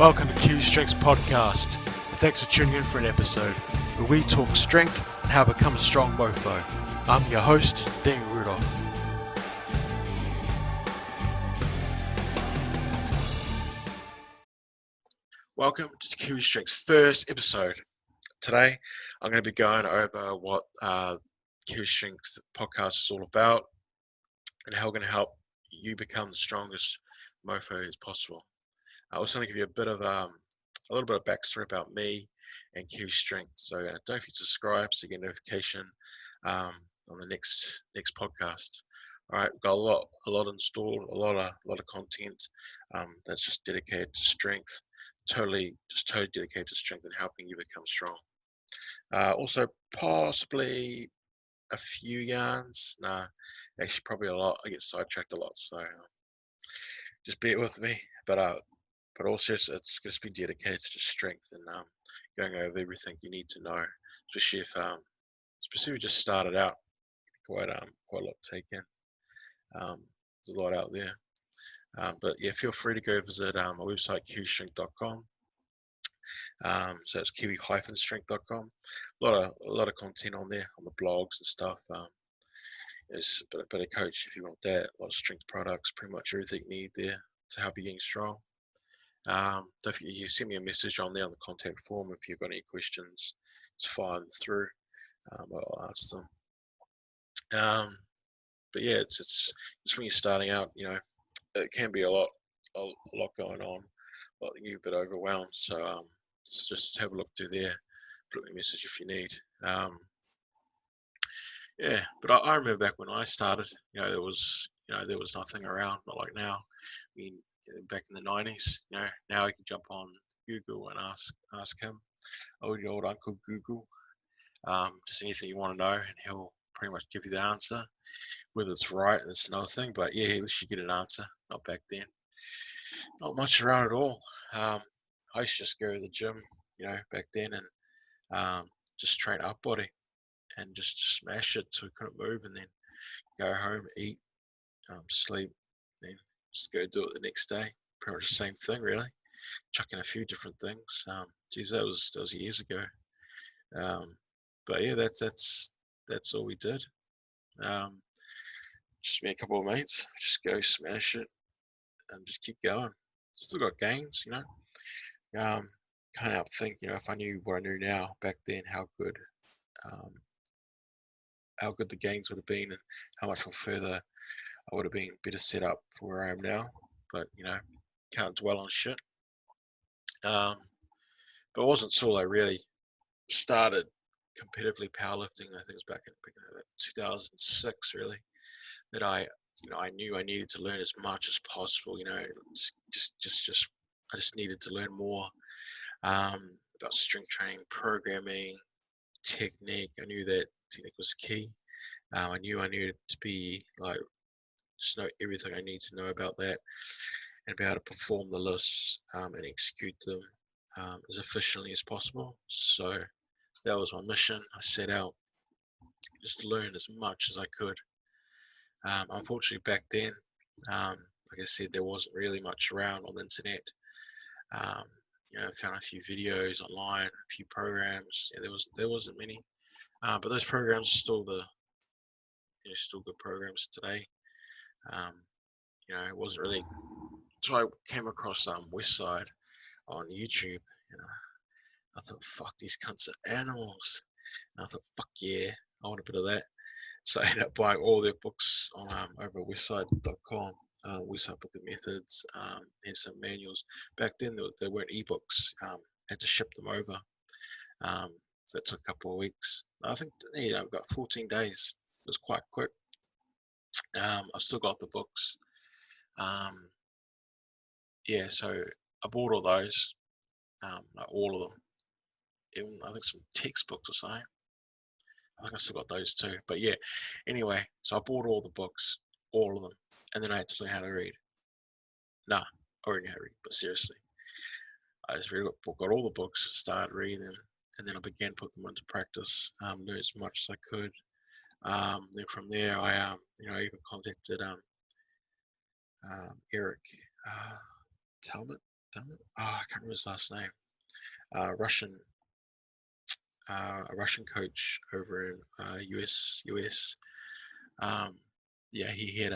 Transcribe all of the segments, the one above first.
Welcome to Kiwi-Strength's podcast. Thanks for tuning in for an episode where we talk strength and how to become a strong mofo. I'm your host, Dean Rudolph. Welcome to Kiwi-Strength's first episode. Today, I'm going to be going over what Kiwi-Strength podcast is all about and how we're going to help you become the strongest mofo as possible. I also want to give you a little bit of backstory about me and Kiwi-Strength. So don't forget to subscribe so you get notification on the next podcast. All right, we've got a lot installed, a lot of content that's just dedicated to strength, totally dedicated to strength and helping you become strong. Also, possibly a few yarns. Nah, actually, probably a lot. I get sidetracked a lot, so just bear with me. But also it's going to be dedicated to strength and going over everything you need to know, especially if you just started out. Quite a lot to take in. There's a lot out there. But yeah, feel free to go visit my website, Kiwi-Strength.com. So it's Kiwi-Strength.com. A lot of content on there, on the blogs and stuff. It's a bit of coach if you want that. A lot of strength products, pretty much everything you need there to help you getting strong. Don't forget, you send me a message on there on the contact form if you've got any questions. Just fire them through. I'll answer them. But yeah, it's when you're starting out, it can be a lot going on, you're a bit overwhelmed. So just have a look through there. Put me a message if you need. Yeah, but I remember back when I started, there was nothing around, not like now. I mean, back in the 90s, now you can jump on Google and ask him, your old Uncle Google, just anything you want to know, and he'll pretty much give you the answer. Whether it's right, that's another thing, but yeah, at least you get an answer. Not back then. Not much around at all. I used to just go to the gym, back then, and just train upper body and just smash it so we couldn't move, and then go home, eat, sleep, then just go do it the next day. Pretty much the same thing, really. Chucking a few different things. Geez, that was years ago. But yeah, that's all we did. Just me, a couple of mates, just go smash it and just keep going. Still got gains, Can't help think, if I knew what I knew now back then, how good the gains would have been and how much more further I would have been better set up for where I am now. But can't dwell on shit. But it wasn't until I really started competitively powerlifting, I think it was back in 2006, really, that I knew I needed to learn as much as possible. I just needed to learn more about strength training, programming, technique. I knew that technique was key. I knew I needed to be just know everything I need to know about that and be able to perform the lists and execute them as efficiently as possible. So that was my mission. I set out just to learn as much as I could. Unfortunately, back then, like I said, there wasn't really much around on the internet. I found a few videos online, a few programs. Yeah, there wasn't many, but those programs are still still good programs today. It wasn't really. So I came across Westside on YouTube, and I thought, fuck, these cunts are animals. And I thought, fuck yeah, I want a bit of that. So I ended up buying all their books on over westside.com, Westside Book of Methods, and some manuals. Back then, there weren't ebooks. Had to ship them over. So it took a couple of weeks. I think I've got 14 days. It was quite quick. I still got the books. Yeah, so I bought all those, all of them. Even I think some textbooks or something. I think I still got those too. But yeah, anyway, so I bought all the books, all of them, and then I had to learn how to read. Nah, I already knew how to read, but seriously, I just got all the books, started reading them, and then I began putting them into practice. Learned as much as I could. Then from there, I even contacted Eric Talbot. I can't remember his last name. Russian, a Russian coach over in US. Um, yeah, he had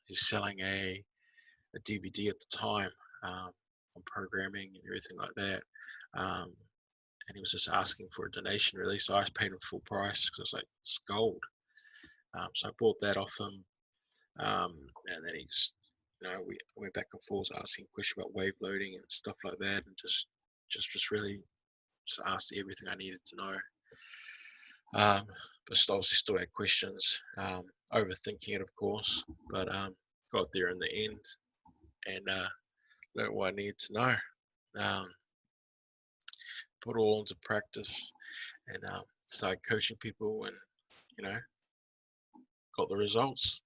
he's selling a DVD at the time, um, on programming and everything like that. Um, and he was just asking for a donation, really. So I just paid him full price because I was like, it's gold. So I bought that off him. And then he just, we went back and forth asking questions about wave loading and stuff like that, and just really just asked everything I needed to know. But obviously still had questions, overthinking it, of course, but got there in the end and learned what I needed to know. Um, put it all into practice and started coaching people, and you know, got the results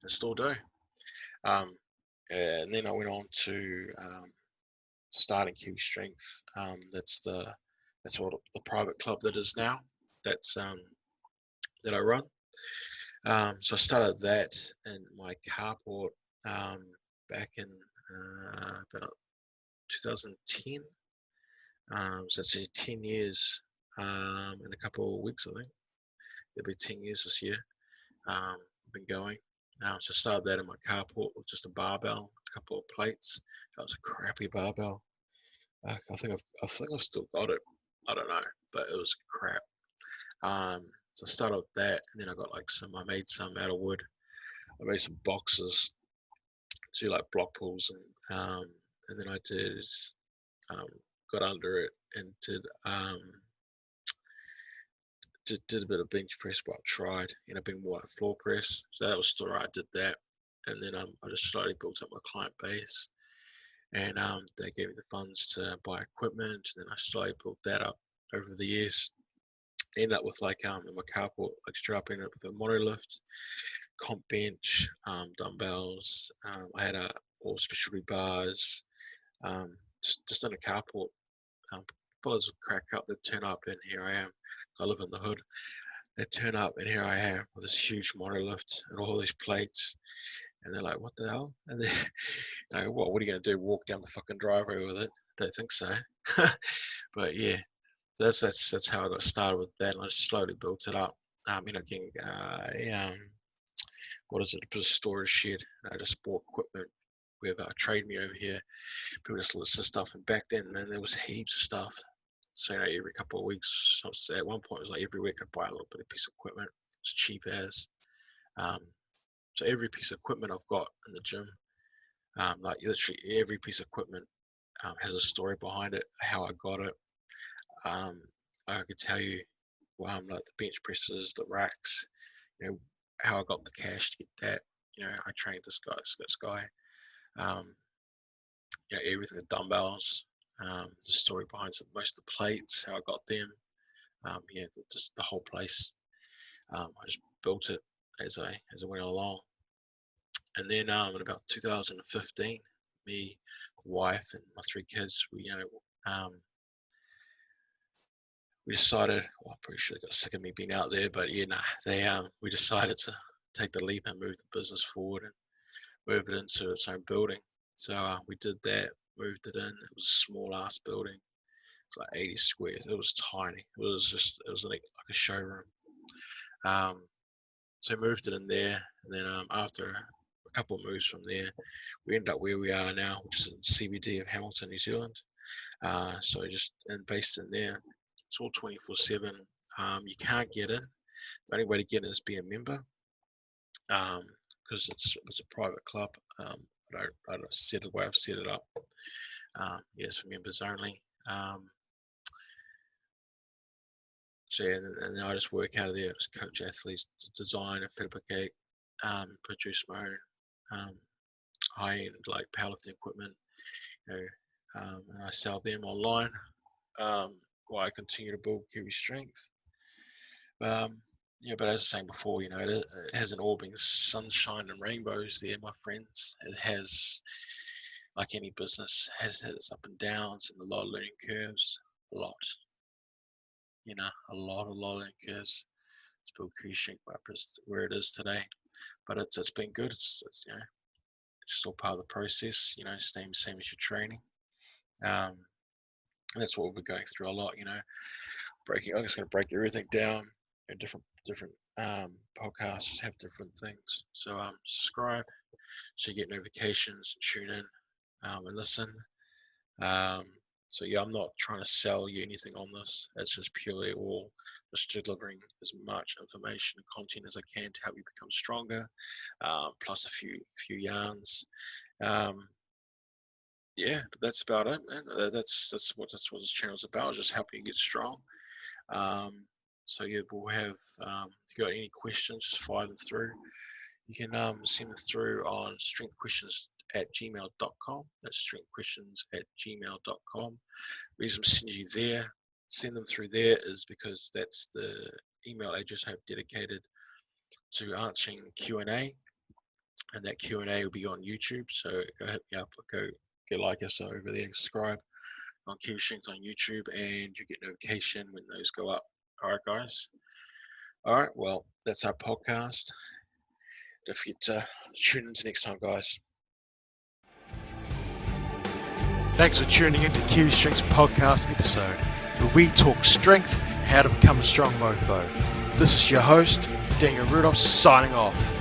and still do. Um, and then I went on to starting Kiwi-Strength. That's what the private club that is now. That's that I run. So I started that in my carport back in about 2010. So that's 10 years in a couple of weeks, I think. It'll be 10 years this year. I've been going. So I started that in my carport with just a barbell, a couple of plates. That was a crappy barbell. I think I've still got it. I don't know, but it was crap. So I started with that, and then I got like I made some out of wood. I made some boxes to do like block pulls, and then I did um, got under it and did a bit of bench press, but I tried, a bit more like floor press. So that was still right. I did that, and then I just slowly built up my client base, and they gave me the funds to buy equipment, and then I slowly built that up over the years. Ended up with like in my carport, like strapping it with a monolift, comp bench, dumbbells. I had all specialty bars, just in a carport. Fellas would crack up, they'd turn up, and here I am. I live in the hood. They turn up, and here I am with this huge monolift and all these plates, and they're like, "What the hell?" And they, what are you gonna do? Walk down the fucking driveway with it? Don't think so. But yeah, so that's how I got started with that, and I just slowly built it up. Getting what is it? A storage shed. I just bought equipment. We have Trade Me over here. People just list of stuff, and back then, man, there was heaps of stuff. So every couple of weeks, at one point, it was like every week I'd buy a little bit of piece of equipment. It's cheap as. Um, so every piece of equipment I've got in the gym, like literally every piece of equipment has a story behind it, how I got it. Um, I could tell you, like the bench presses, the racks, how I got the cash to get that. I trained this guy. Um, everything, the dumbbells, the story behind most of the plates, how I got them. Just the whole place. I just built it as I went along. And then in about 2015, me, the wife, and my 3 kids, we decided. Well, I'm pretty sure they got sick of me being out there, but yeah, we decided to take the leap and move the business forward and move it into its own building. So we did that, moved it in. It was a small ass building. It's like 80 squares. It was tiny. It was like a showroom. So we moved it in there, and then after a couple of moves from there, we ended up where we are now, which is in CBD of Hamilton, New Zealand. So just based in there, it's all 24/7. You can't get in. The only way to get in is be a member, because it's a private club. I don't set the way I've set it up. It's for members only. So yeah, and then I just work out of there. Just coach athletes, design and fabricate, produce my own high-end like powerlifting equipment, and I sell them online while I continue to build Kiwi-Strength. But as I was saying before, it hasn't all been sunshine and rainbows there, my friends. It has, like any business, has had its up and downs and a lot of learning curves. A lot, a lot of learning curves to build Kiwi-Strength where it is today. But it's been good. It's still part of the process. Same as your training. And that's what we'll be going through a lot, breaking. I'm just going to break everything down in different podcasts, just have different things. So subscribe so you get notifications, tune in and listen. So yeah, I'm not trying to sell you anything on this. It's just purely all just delivering as much information and content as I can to help you become stronger, plus a few yarns. Yeah, but that's about it, man. That's what this channel's about, just helping you get strong. So yeah, we'll have, if you got any questions, just fire them through. You can send them through on strengthquestions@gmail.com. That's strengthquestions@gmail.com. Reason I'm sending you there, send them through there is because that's the email address I have dedicated to answering Q&A, and that Q&A will be on YouTube. So go hit me up, go like us over there, subscribe on Kiwi-Strength on YouTube, and you get notification when those go up. All right, guys. All right, well, that's our podcast. Don't forget to tune in next time, guys. Thanks for tuning into Kiwi-Strength's podcast episode, where we talk strength and how to become a strong mofo. This is your host, Daniel Rudolph, signing off.